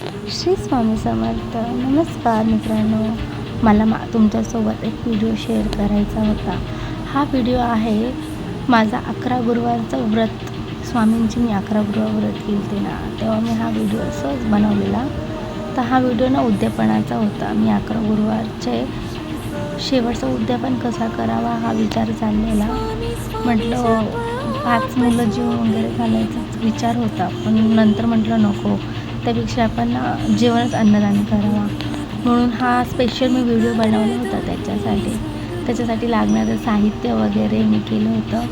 श्री स्वामी समर्थ. नमस्कार मित्रांनो, मला तुमच्यासोबत एक व्हिडिओ शेअर करायचा होता. हा व्हिडिओ आहे माझा 11 गुरुवारचं व्रत. स्वामींची मी 11 गुरुवार व्रत केले ना, तेव्हा मी हा व्हिडिओ सहज बनवलेला. तर हा व्हिडिओ ना उद्यापनाचा होता. मी 11 गुरुवारचे शेवटचं उद्यापन कसा करावा हा विचार चाललेला. म्हटलं 5 मुलं जीवन वगैरे घालायचा विचार होता, पण नंतर म्हटलं नको, त्यापेक्षा आपण जेवणच अन्नदान करावा. म्हणून हा स्पेशल मी व्हिडिओ बनवला होता. त्याच्यासाठी लागणारं साहित्य वगैरे मी केलं होतं.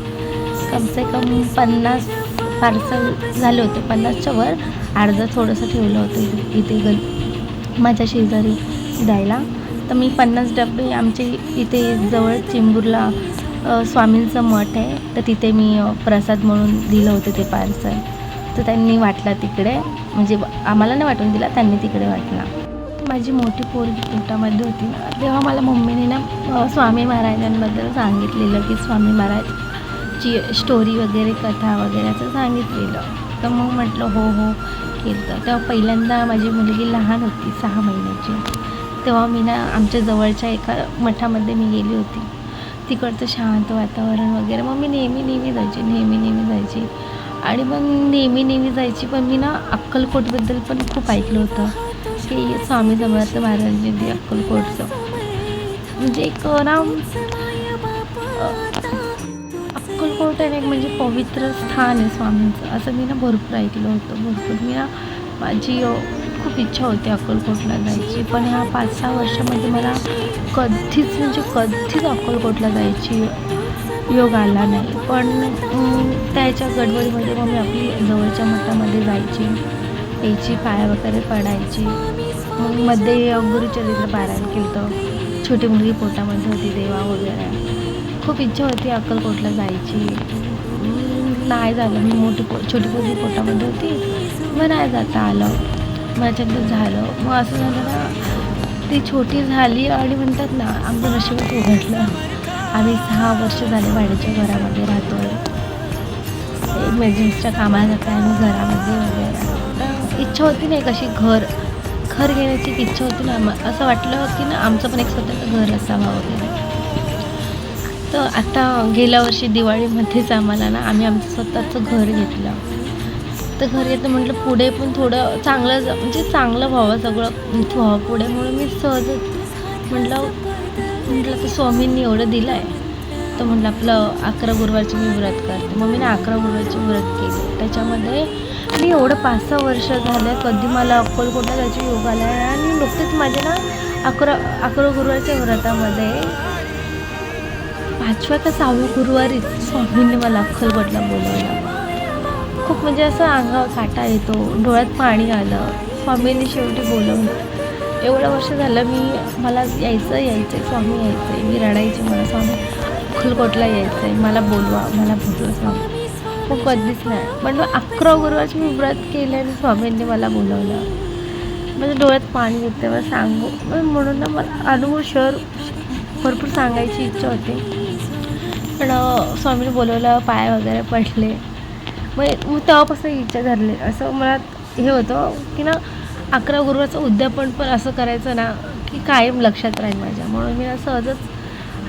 कमसे कम 50 पार्सल झाले होते. 50च्या वर अर्धं थोडंसं ठेवलं होतं इथे माझ्या शेजारी द्यायला. तर मी 50 डबे आमचे इथे जवळ चेंबूरला स्वामींचं मठ आहे, तर तिथे मी प्रसाद म्हणून दिलं होतं ते पार्सल. तर त्यांनी वाटला तिकडे, म्हणजे आम्हाला नाही वाटून दिला, त्यांनी तिकडे वाटला. माझी मोठी पोरगी पोटामध्ये होती ना, तेव्हा मला मम्मीने ना स्वामी महाराजांबद्दल सांगितलेलं की स्वामी महाराजची स्टोरी वगैरे, कथा वगैरे असं सांगितलेलं. तर मग म्हटलं हो केलं. तेव्हा पहिल्यांदा माझी मुलगी लहान होती, 6 महिन्याची. तेव्हा मी ना आमच्या जवळच्या एका मठामध्ये मी गेली होती. तिकडचं शांत वातावरण वगैरे, मग मी नेहमी जायची. आणि मग नेहमी जायची. पण मी ना अक्कलकोटबद्दल पण खूप ऐकलं होतं की स्वामी समर्थ महाराजांनी अक्कलकोटचं म्हणजे एक ना अक्कलकोट आहे एक म्हणजे पवित्र स्थान आहे स्वामींचं, असं मी ना भरपूर ऐकलं होतं. मी ना माझी खूप इच्छा होती अक्कलकोटला जायची. पण ह्या 5-6 वर्षामध्ये मला कधीच अक्कलकोटला जायची योग आला नाही. पण त्याच्या गडबडीमध्ये मग मी आपली जवळच्या मठामध्ये जायची, यायची, पाया वगैरे पडायची. मग मध्ये गुरुचरित्र पारायण केलं होतं. छोटी मुलगी पोटामध्ये होती तेव्हा वगैरे खूप इच्छा होती अक्कलकोटला जायची. नाही झालं. मी छोटी मुलगी पोटामध्ये होती, मग नाही जाता आलं. माझ्याकडं झालं. मग असं झालं ना, ती छोटी झाली आणि म्हणतात ना आमचं नशीबच उघडलं. आम्ही 6 वर्ष झाले भाड्याच्या घरामध्ये राहतो. मेजन्सच्या कामाला जातो आम्ही घरामध्ये वगैरे. तर इच्छा होती नाही कशी घर घेण्याची इच्छा होती ना. असं वाटलं की ना आमचं पण एक स्वतःचं घर असावं वगैरे. तर आता गेल्या वर्षी दिवाळीमध्येच आम्हाला ना आम्ही आमचं स्वतःचं घर घेतलं. तर घर घेतलं म्हटलं पुढे पण थोडं चांगलं, म्हणजे चांगलं व्हावं, सगळं व्हावं पुढे. म्हणून मी सहजच म्हटलं तर स्वामींनी एवढं दिलं आहे, तर म्हटलं आपलं 11 गुरुवारचे मी व्रत करते. मग मी ना 11 गुरुवारचे व्रत केले. त्याच्यामध्ये मी एवढं 5-6 वर्ष झालं कधी मला अक्कलकोटला जायची योग आला आहे. आणि नुकतेच माझ्या ना 11 गुरुवारच्या व्रतामध्ये 5व्या का 6व्या गुरुवारी स्वामींनी मला अक्कलकोटला बोलवलं. खूप म्हणजे असं अंगावर काटा येतो, डोळ्यात पाणी आलं. स्वामींनी शेवटी बोलवलं. एवढं वर्ष झालं मला यायचं स्वामी यायचं आहे. मी रडायची, मला स्वामी अक्कलकोटला यायचं आहे, मला बोलवा स्वामी. मग कधीच नाही. पण 11 गुरुवारची मी व्रत केले आणि स्वामींनी मला बोलवलं. माझ्या डोळ्यात पाणी येते मला सांगू. म्हणून ना मला अनुभव भरपूर सांगायची इच्छा होती. पण स्वामींनी बोलवलं, पाय वगैरे पडले. मग तेव्हापासून इच्छा धरली. असं मला हे होतं की ना 11 गुरुवारचं उद्यापन पण असं करायचं ना की कायम लक्षात राहील माझ्या. म्हणून मी सहजच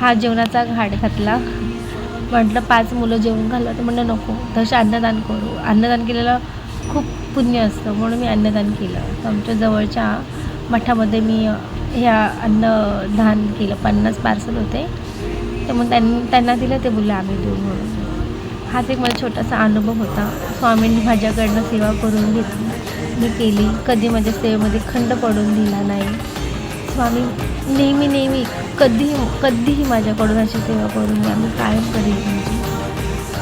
हा जेवणाचा घाट घातला. म्हटलं 5 मुलं जेवण घाललं, तर म्हटलं नको, तसं अन्नदान करू. अन्नदान केलेलं खूप पुण्य असतं, म्हणून मी अन्नदान केलं. तर आमच्या जवळच्या मठामध्ये मी ह्या अन्नदान केलं. 50 पार्सल होते, तर मग त्यांना दिलं. ते बोलले आम्ही देऊ म्हणून. हाच एक मला छोटासा अनुभव होता. स्वामींनी माझ्याकडनं सेवा करून घेतली, मी केली. कधी माझ्या सेवेमध्ये खंड पडून दिला नाही. स्वामी नेहमी कधीही माझ्याकडून अशी सेवा करून द्या, मी कायम करेन तुमची.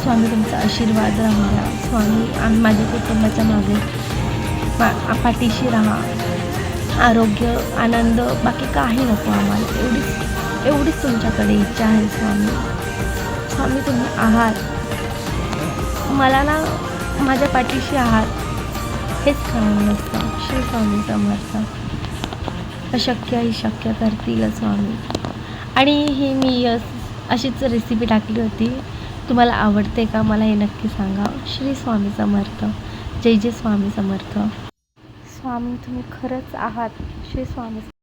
स्वामी तुमचा आशीर्वाद राहू द्या. स्वामी माझ्या कुटुंबाच्या मागे पाठीशी राहा. आरोग्य, आनंद, बाकी काही नको आम्हाला. एवढीच तुमच्याकडे इच्छा आहे स्वामी तुम्ही आहात. मला ना माझ्या पाठीशी आहात, हेच खरं नसतं. श्री स्वामी समर्थ. अशक्य ही शक्य करतील स्वामी. आणि हे मी अशीच रेसिपी टाकली होती. तुम्हाला आवडते का मला हे नक्की सांगा. श्री स्वामी समर्थ. जय जय स्वामी समर्थ. स्वामी तुम्ही खरंच आहात. श्री स्वामी